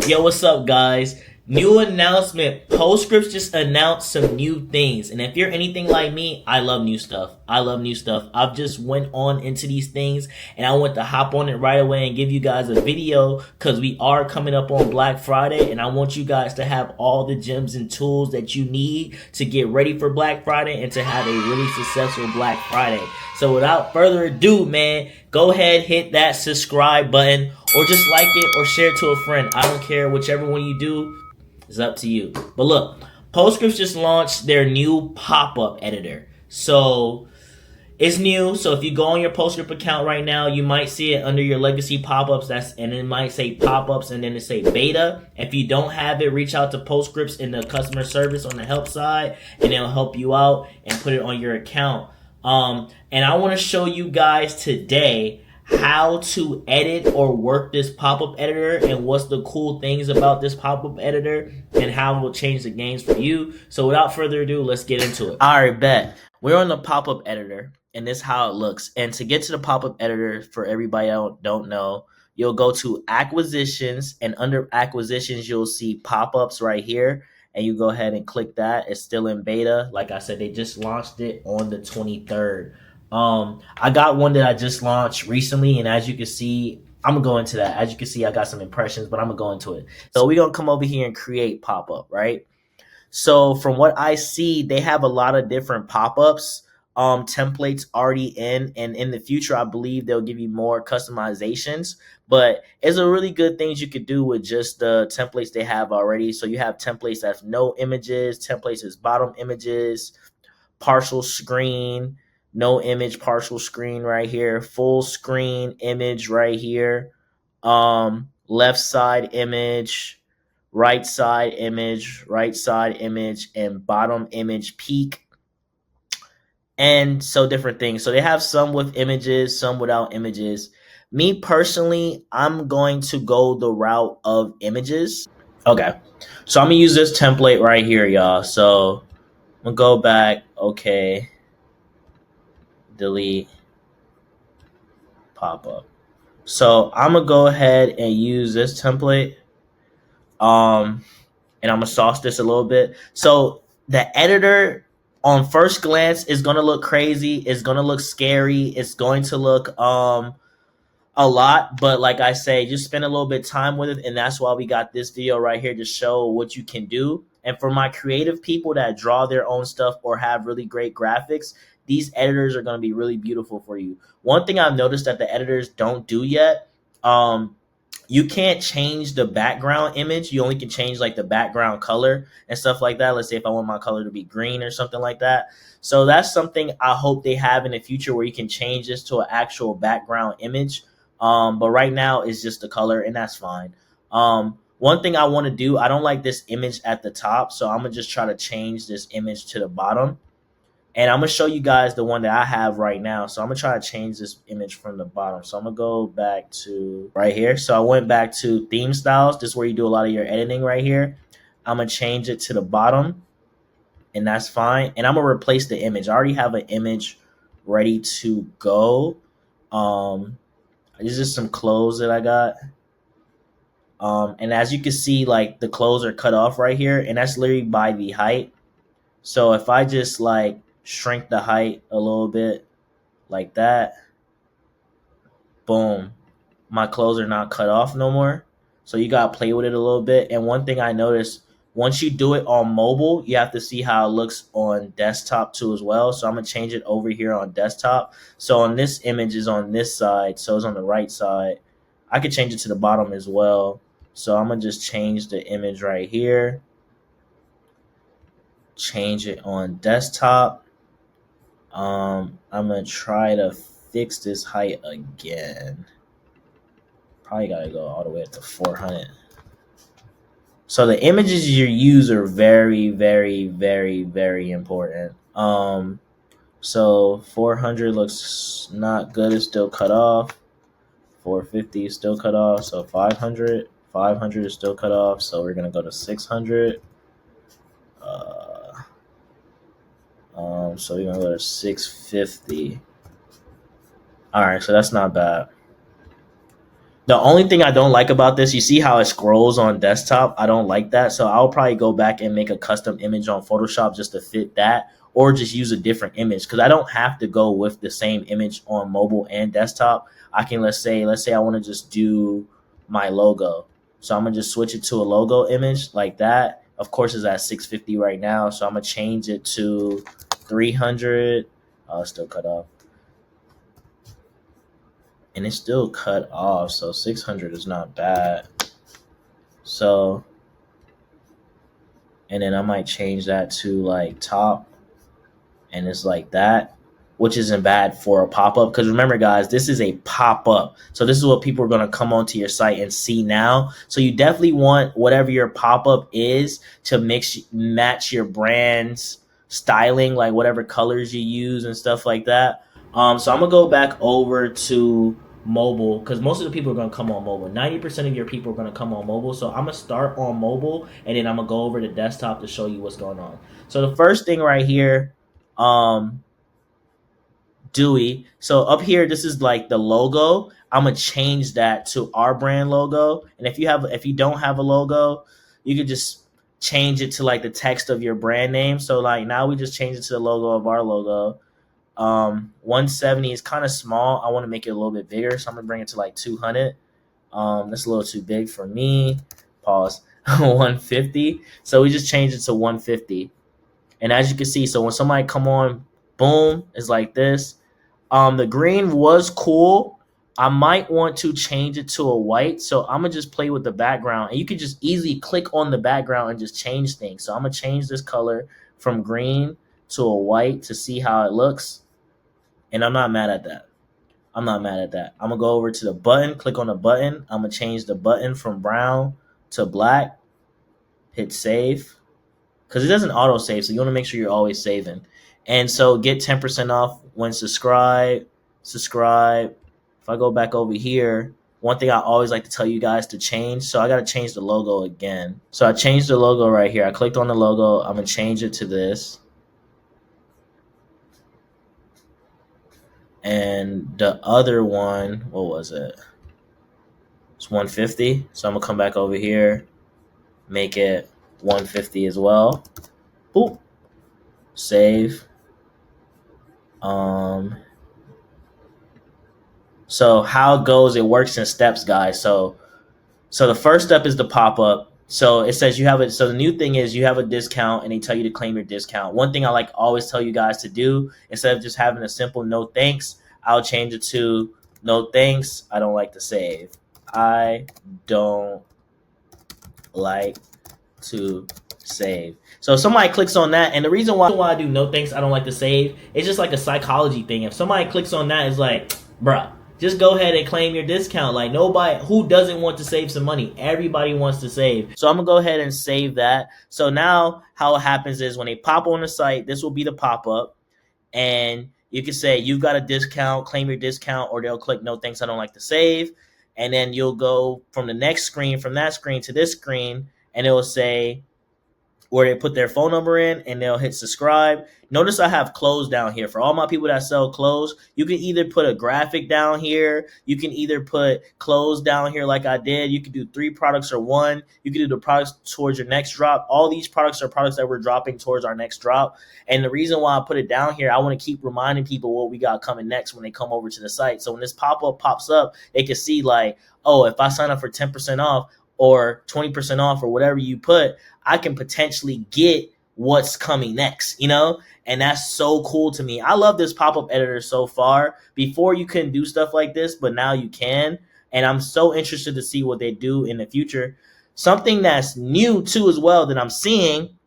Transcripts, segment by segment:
Yo, what's up, guys? New announcement. Postscripts just announced some new things, and if you're anything like me, I love new stuff. I love new stuff. I've just went on into these things, and I want to hop on it right away and give you guys a video because we are coming up on Black Friday, and I want you guys to have all the gems and tools that you need to get ready for Black Friday and to have a really successful Black Friday. So without further ado, man, go ahead, hit that subscribe button or just like it or share it to a friend. I don't care. Whichever one you do is up to you. But look, Postscripts just launched their new pop-up editor. So it's new. So if you go on your Postscript account right now, you might see it under your legacy pop-ups. And it might say pop-ups and then it say beta. If you don't have it, reach out to Postscripts in the customer service on the help side, and they'll help you out and put it on your account. And I want to show you guys today how to edit or work this pop-up editor and what's the cool things about this pop-up editor and how it will change the games for you. So without further ado, let's get into it. All right, bet. We're on the pop-up editor and this is how it looks. And to get to the pop-up editor, for everybody that don't know, you'll go to acquisitions, and under acquisitions, you'll see pop-ups right here. And you go ahead and click that. It's still in beta. Like I said, they just launched it on the 23rd. I got one that I just launched recently, and as you can see, I'm gonna go into that. As you can see, I got some impressions, but I'm gonna go into it. So we're gonna come over here and create pop-up, right? So from what I see, they have a lot of different pop-ups, templates already in, and in the future, I believe they'll give you more customizations. But it's a really good things you could do with just the templates they have already. So you have templates that have no images, templates as bottom images, partial screen, no image, partial screen right here, full screen image right here, left side image, right side image, and bottom image peak. And so different things. So they have some with images, some without images. Me personally, I'm going to go the route of images. Okay. So I'm going to use this template right here, y'all. So I'm going to go back. Okay. Delete pop-up. So I'm gonna go ahead and use this template, and I'm gonna sauce this a little bit. So the editor on first glance is gonna look crazy, it's gonna look scary, it's going to look a lot, but like I say, just spend a little bit of time with it, and that's why we got this video right here to show what you can do. And for my creative people that draw their own stuff or have really great graphics, these editors are going to be really beautiful for you. One thing I've noticed that the editors don't do yet, you can't change the background image. You only can change like the background color and stuff like that. Let's say if I want my color to be green or something like that. So that's something I hope they have in the future, where you can change this to an actual background image. But right now it's just the color, and that's fine. One thing I want to do, I don't like this image at the top, so I'm gonna just try to change this image to the bottom. And I'm gonna show you guys the one that I have right now. So I'm gonna try to change this image from the bottom. So I'm gonna go back to right here. So I went back to theme styles. This is where you do a lot of your editing right here. I'm gonna change it to the bottom, and that's fine. And I'm gonna replace the image. I already have an image ready to go. These are some clothes that I got. And as you can see, like the clothes are cut off right here, and that's literally by the height. So if I just like shrink the height a little bit like that, boom, my clothes are not cut off no more. So you got to play with it a little bit. And one thing I noticed, once you do it on mobile, you have to see how it looks on desktop too as well. So I'm going to change it over here on desktop. So on this image is on this side, so it's on the right side. I could change it to the bottom as well. So I'm going to just change the image right here. Change it on desktop. I'm going to try to fix this height again. Probably got to go all the way up to 400. So the images you use are very, very, very, very important. So 400 looks not good. It's still cut off. 450 is still cut off. So 500 is still cut off. So we're going to go to 600. So we're going to go to 650. All right, so that's not bad. The only thing I don't like about this, you see how it scrolls on desktop? I don't like that. So I'll probably go back and make a custom image on Photoshop just to fit that, or just use a different image, because I don't have to go with the same image on mobile and desktop. I can, let's say I want to just do my logo. So I'm gonna just switch it to a logo image like that. Of course, it's at 650 right now. So I'm gonna change it to 300. Oh, it's still cut off. And it's still cut off, so 600 is not bad. So, and then I might change that to like top, and it's like that, which isn't bad for a pop-up, because remember guys, this is a pop-up, so this is what people are going to come onto your site and see now. So you definitely want whatever your pop-up is to match your brand's styling, like whatever colors you use and stuff like that. So I'm gonna go back over to mobile, because most of the people are going to come on mobile. 90% of your people are going to come on mobile. So I'm going to start on mobile, and then I'm going to go over to desktop to show you what's going on. So the first thing right here, Dewey. So up here, this is like the logo. I'm gonna change that to our brand logo. And if you don't have a logo, you could just change it to like the text of your brand name. So like now we just change it to the logo of our logo. 170 is kind of small. I want to make it a little bit bigger, so I'm gonna bring it to like 200. That's a little too big for me. Pause. 150. So we just changed it to 150. And as you can see, so when somebody come on, boom, it's like this. The green was cool. I might want to change it to a white. So I'm gonna just play with the background, and you can just easily click on the background and just change things. So I'm gonna change this color from green to a white to see how it looks. And I'm not mad at that. I'm not mad at that. I'm gonna go over to the button, click on the button. I'm gonna change the button from brown to black. Hit save, because it doesn't auto save, so you want to make sure you're always saving. And so get 10% off when subscribe. If I go back over here, one thing I always like to tell you guys to change. So I got to change the logo again. So I changed the logo right here. I clicked on the logo. I'm going to change it to this. And the other one, what was it? It's 150. So I'm going to come back over here, make it 150 as well. Boop. Save. So how it goes, it works in steps, guys. So the first step is the pop-up. So it says you have it. So the new thing is you have a discount, and they tell you to claim your discount. One thing I like always tell you guys to do, instead of just having a simple no thanks, I'll change it to no thanks. I don't like to save. I don't like to save. So if somebody clicks on that, and the reason why I do no thanks, I don't like to save, it's just like a psychology thing. If somebody clicks on that, it's like, bruh, just go ahead and claim your discount. Like, nobody, who doesn't want to save some money? Everybody wants to save. So I'm gonna go ahead and save that. So now how it happens is when they pop on the site, this will be the pop-up, and you can say you've got a discount, claim your discount, or they'll click no thanks, I don't like to save. And then you'll go from the next screen, from that screen to this screen, and it will say where they put their phone number in, and they'll hit subscribe. Notice I have clothes down here. For all my people that sell clothes, you can either put a graphic down here. You can either put clothes down here like I did. You can do 3 products or 1. You can do the products towards your next drop. All these products are products that we're dropping towards our next drop. And the reason why I put it down here, I want to keep reminding people what we got coming next when they come over to the site. So when this pop-up pops up, they can see like, oh, if I sign up for 10% off or 20% off or whatever you put, I can potentially get what's coming next, you know? And that's so cool to me. I love this pop-up editor so far. Before you couldn't do stuff like this, but now you can. And I'm so interested to see what they do in the future. Something that's new too as well that I'm seeing.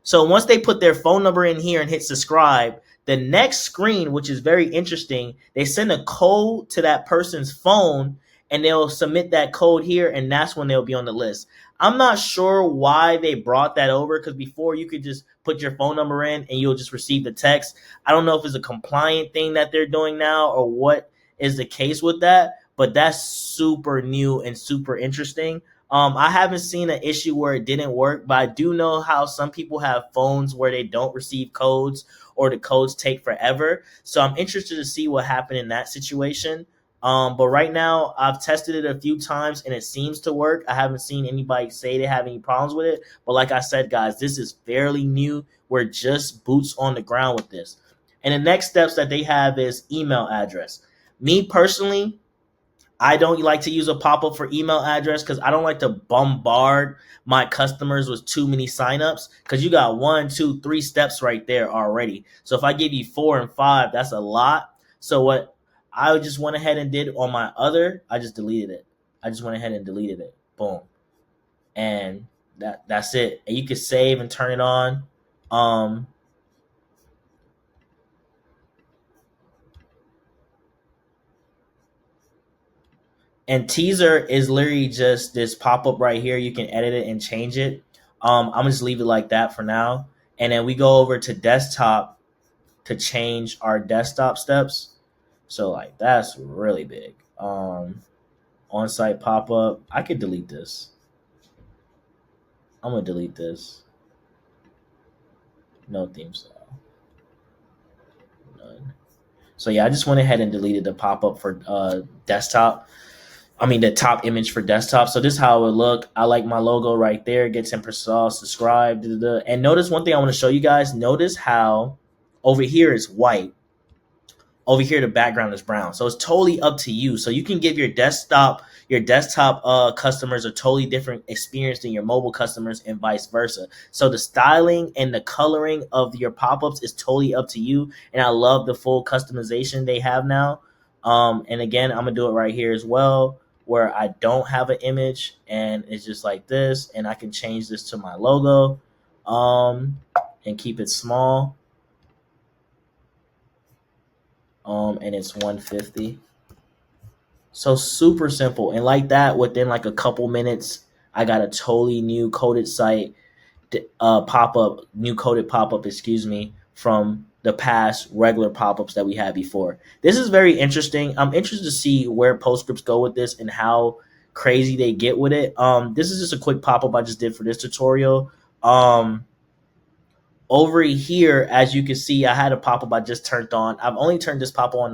So once they put their phone number in here and hit subscribe, the next screen, which is very interesting, they send a code to that person's phone, and they'll submit that code here, and that's when they'll be on the list. I'm not sure why they brought that over, because before you could just put your phone number in and you'll just receive the text. I don't know if it's a compliant thing that they're doing now or what is the case with that, but that's super new and super interesting. I haven't seen an issue where it didn't work, but I do know how some people have phones where they don't receive codes or the codes take forever. So I'm interested to see what happened in that situation. But right now, I've tested it a few times and it seems to work. I haven't seen anybody say they have any problems with it. But like I said, guys, this is fairly new. We're just boots on the ground with this. And the next steps that they have is email address. Me personally, I don't like to use a pop-up for email address because I don't like to bombard my customers with too many signups because you got 1, 2, 3 steps right there already. So if I give you 4 and 5, that's a lot. So what I just went ahead and did on my other, I just deleted it. I just went ahead and deleted it. Boom. And that's it. And you can save and turn it on. Um, And teaser is literally just this pop up right here. You can edit it and change it. I'm gonna just leave it like that for now. And then we go over to desktop to change our desktop steps. So like that's really big. On-site pop up. I could delete this. I'm gonna delete this. No theme style. None. So yeah, I just went ahead and deleted the pop up for desktop. I mean, the top image for desktop. So this is how it would look. I like my logo right there. Get 10% off, subscribe. Da, da, da. And notice one thing I want to show you guys. Notice how over here is white. Over here, the background is brown. So it's totally up to you. So you can give your desktop customers a totally different experience than your mobile customers and vice versa. So the styling and the coloring of your pop-ups is totally up to you. And I love the full customization they have now. And again, I'm gonna do it right here as well, where I don't have an image and it's just like this, and I can change this to my logo, and keep it small. And it's 150. So super simple. And like that, within like a couple minutes, I got a totally new coded site, new coded pop up, excuse me, from the past regular pop ups that we had before. This is very interesting. I'm interested to see where Postscripts go with this and how crazy they get with it. This is just a quick pop up I just did for this tutorial. Over here, as you can see, I had a pop-up I just turned on. I've only turned this pop-up on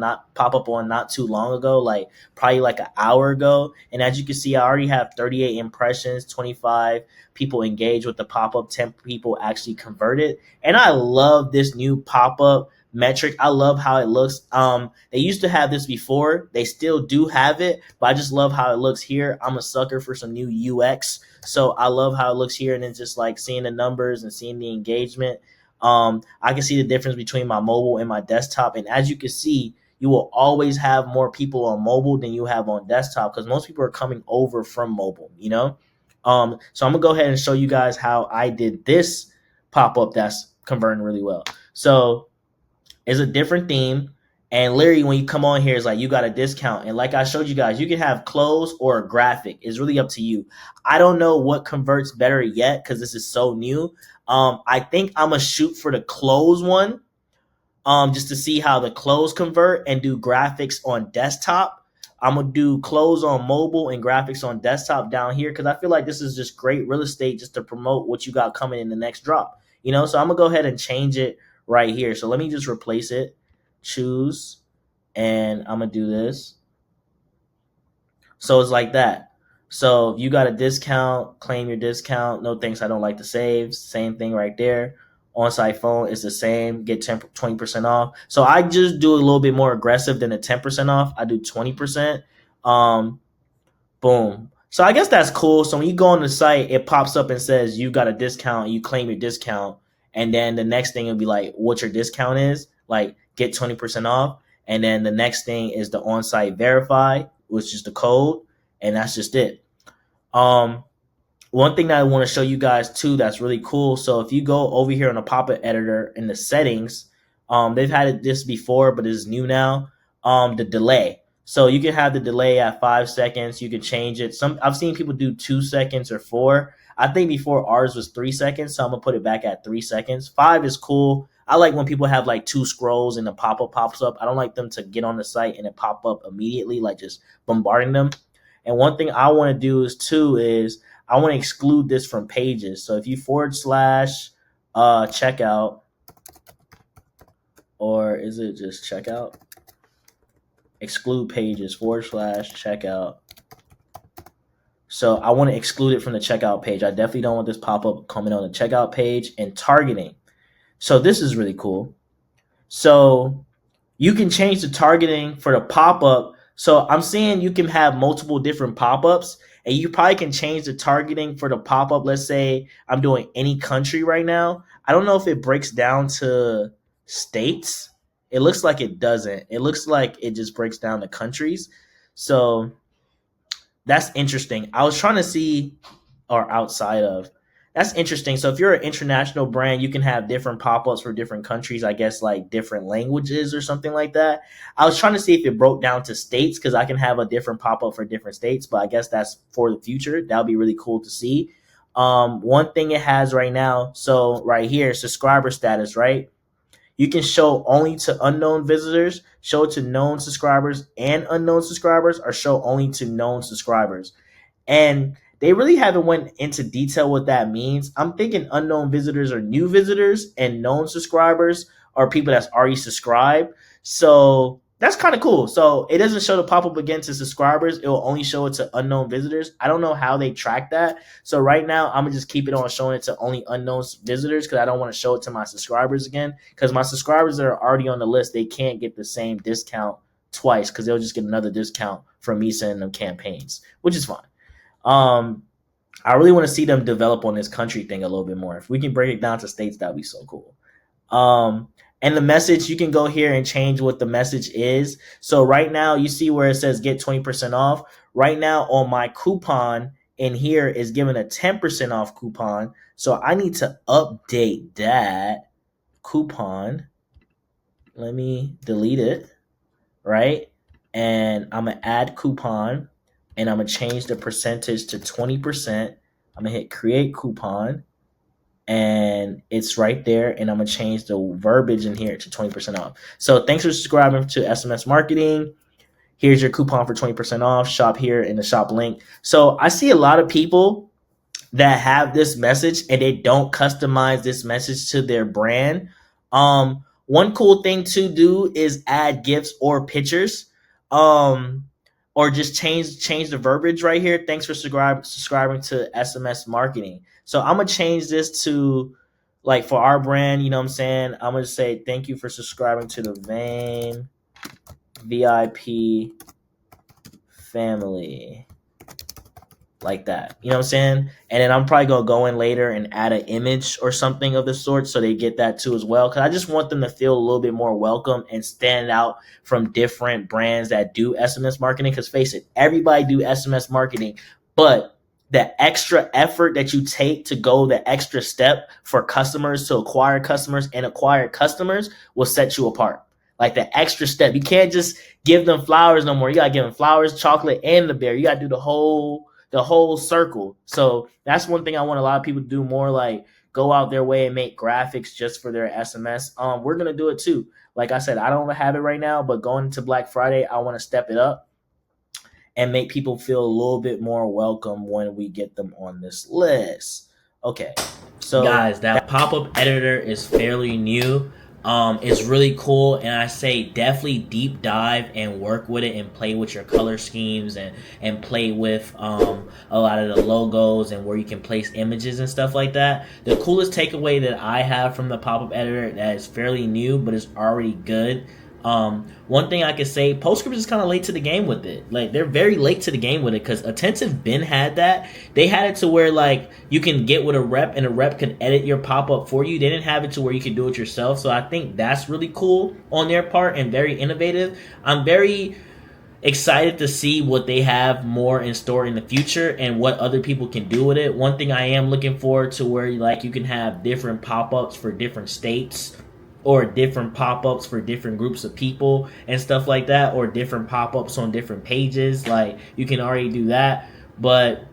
not too long ago, like probably like an hour ago. And as you can see, I already have 38 impressions, 25 people engaged with the pop-up, 10 people actually converted. And I love this new pop-up metric. I love how it looks. They used to have this before. They still do have it, but I just love how it looks here. I'm a sucker for some new UX. So I love how it looks here, and then just like seeing the numbers and seeing the engagement. I can see the difference between my mobile and my desktop. And as you can see, you will always have more people on mobile than you have on desktop because most people are coming over from mobile, you know? So I'm gonna go ahead and show you guys how I did this pop-up that's converting really well. So it's a different theme. And literally, when you come on here, it's like you got a discount. And like I showed you guys, you can have clothes or a graphic. It's really up to you. I don't know what converts better yet because this is so new. I think I'm going to shoot for the clothes one, just to see how the clothes convert and do graphics on desktop. I'm going to do clothes on mobile and graphics on desktop down here because I feel like this is just great real estate just to promote what you got coming in the next drop. You know, so I'm going to go ahead and change it right here. So let me just replace it. Choose, and I'm going to do this. So it's like that. So you got a discount, claim your discount. No thanks, I don't like to save. Same thing right there. On-site phone is the same. Get 20% off. So I just do a little bit more aggressive than a 10% off. I do 20%. Boom. So I guess that's cool. So when you go on the site, it pops up and says you got a discount. You claim your discount, and then the next thing will be like what your discount is. Like get 20% off, and then the next thing is the on-site verify, which is the code, and that's just it. One thing that I want to show you guys too that's really cool. So if you go over here on the pop-up editor in the settings, they've had this before, but it's new now. The delay. So you can have the delay at 5 seconds. You can change it. I've seen people do 2 seconds or 4. I think before ours was 3 seconds, so I'm gonna put it back at 3 seconds. 5 is cool. I like when people have like 2 scrolls and the pop-up pops up. I don't like them to get on the site and it pop up immediately, like just bombarding them. And one thing I want to do is I want to exclude this from pages. So if you / checkout, or is it just checkout? exclude pages / checkout. So I want to exclude it from the checkout page. I definitely don't want this pop-up coming on the checkout page. And targeting. So this is really cool. So you can change the targeting for the pop-up. So I'm saying you can have multiple different pop-ups, and you probably can change the targeting for the pop-up. Let's say I'm doing any country right now. I don't know if it breaks down to states. It looks like it doesn't. It looks like it just breaks down to countries. So that's interesting. I was trying to see, or outside of. That's interesting. So if you're an international brand, you can have different pop-ups for different countries, I guess like different languages or something like that. I was trying to see if it broke down to states because I can have a different pop-up for different states, but I guess that's for the future. That would be really cool to see. One thing it has right now, so right here, subscriber status, right? You can show only to unknown visitors, show to known subscribers and unknown subscribers, or show only to known subscribers. And they really haven't went into detail what that means. I'm thinking unknown visitors are new visitors, and known subscribers are people that's already subscribed. So that's kind of cool. So it doesn't show the pop-up again to subscribers. It will only show it to unknown visitors. I don't know how they track that. So right now, I'm going to just keep it on showing it to only unknown visitors because I don't want to show it to my subscribers again. Because my subscribers that are already on the list, they can't get the same discount twice because they'll just get another discount from me sending them campaigns, which is fine. I really want to see them develop on this country thing a little bit more. If we can break it down to states, that'd be so cool. And the message, you can go here and change what the message is. So right now, you see where it says get 20% off. Right now on my coupon in here is given a 10% off coupon. So I need to update that coupon. Let me delete it, right? And I'm going to add coupon. And I'm going to change the percentage to 20%. I'm going to hit create coupon. And it's right there. And I'm going to change the verbiage in here to 20% off. So thanks for subscribing to SMS Marketing. Here's your coupon for 20% off. Shop here in the shop link. So I see a lot of people that have this message and they don't customize this message to their brand. One cool thing to do is add GIFs or pictures. Or just change the verbiage right here. Thanks for subscribing to SMS Marketing. So I'm going to change this to, like, for our brand, you know what I'm saying? I'm going to say thank you for subscribing to the Vane VIP family. Like that. You know what I'm saying? And then I'm probably going to go in later and add an image or something of the sort so they get that too as well. Because I just want them to feel a little bit more welcome and stand out from different brands that do SMS marketing. Because face it, everybody do SMS marketing. But the extra effort that you take to go the extra step for customers to acquire customers and acquire customers will set you apart. Like the extra step. You can't just give them flowers no more. You got to give them flowers, chocolate, and the bear. You got to do the whole circle. So that's one thing I want a lot of people to do more, like go out their way and make graphics just for their SMS. We're going to do it too. Like I said, I don't have it right now, but going into Black Friday, I want to step it up and make people feel a little bit more welcome when we get them on this list. Okay. So guys, that pop-up editor is fairly new. It's really cool, and I say definitely deep dive and work with it and play with your color schemes and play with a lot of the logos and where you can place images and stuff like that. The coolest takeaway that I have from the pop-up editor that is fairly new but is already good. One thing I could say, Postscripts is kind of late to the game with it. Like, they're very late to the game with it because Attentive Ben had that. They had it to where, like, you can get with a rep and a rep can edit your pop-up for you. They didn't have it to where you could do it yourself. So I think that's really cool on their part and very innovative. I'm very excited to see what they have more in store in the future and what other people can do with it. One thing I am looking forward to where, like, you can have different pop-ups for different states, or different pop-ups for different groups of people and stuff like that, or different pop-ups on different pages. Like, you can already do that. But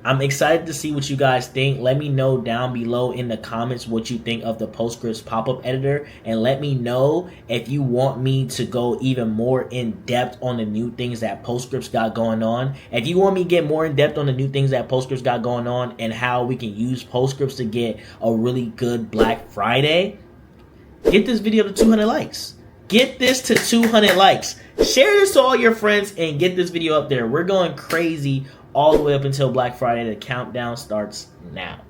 I'm excited to see what you guys think. Let me know down below in the comments what you think of the Postscripts pop-up editor, and let me know if you want me to go even more in depth on the new things that Postscripts got going on. If you want me to get more in depth on the new things that Postscripts got going on and how we can use Postscripts to get a really good Black Friday, get this video to 200 likes. Get this to 200 likes. Share this to all your friends and get this video up there. We're going crazy all the way up until Black Friday. The countdown starts now.